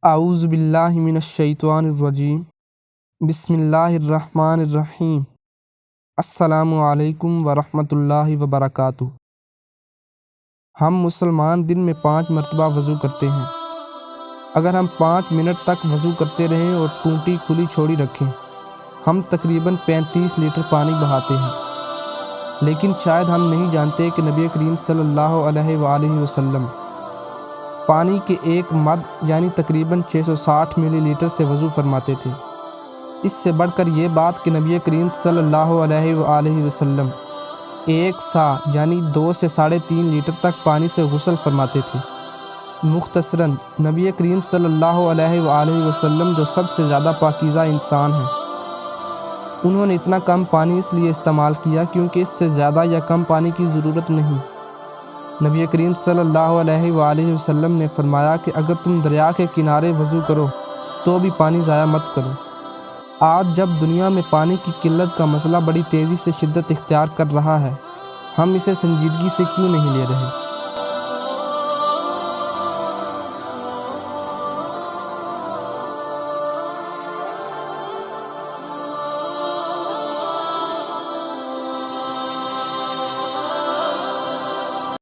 اعوذ باللہ من الشیطان الرجیم بسم اللہ الرحمن الرحیم السلام علیکم ورحمۃ اللہ وبرکاتہ۔ ہم مسلمان دن میں 5 مرتبہ وضو کرتے ہیں۔ اگر ہم 5 منٹ تک وضو کرتے رہیں اور ٹونٹی کھلی چھوڑی رکھیں، ہم تقریباً 35 لیٹر پانی بہاتے ہیں۔ لیکن شاید ہم نہیں جانتے کہ نبی کریم صلی اللہ علیہ وآلہ وسلم پانی کے ایک مد یعنی تقریباً 660 ملی لیٹر سے وضو فرماتے تھے۔ اس سے بڑھ کر یہ بات کہ نبی کریم صلی اللہ علیہ وآلہ وسلم 1 سا یعنی 2 سے 3.5 لیٹر تک پانی سے غسل فرماتے تھے۔ مختصراً نبی کریم صلی اللہ علیہ وآلہ وسلم جو سب سے زیادہ پاکیزہ انسان ہیں، انہوں نے اتنا کم پانی اس لیے استعمال کیا کیونکہ اس سے زیادہ یا کم پانی کی ضرورت نہیں۔ نبی کریم صلی اللہ علیہ وآلہ وسلم نے فرمایا کہ اگر تم دریا کے کنارے وضو کرو تو بھی پانی ضائع مت کرو۔ آج جب دنیا میں پانی کی قلت کا مسئلہ بڑی تیزی سے شدت اختیار کر رہا ہے، ہم اسے سنجیدگی سے کیوں نہیں لے رہے؟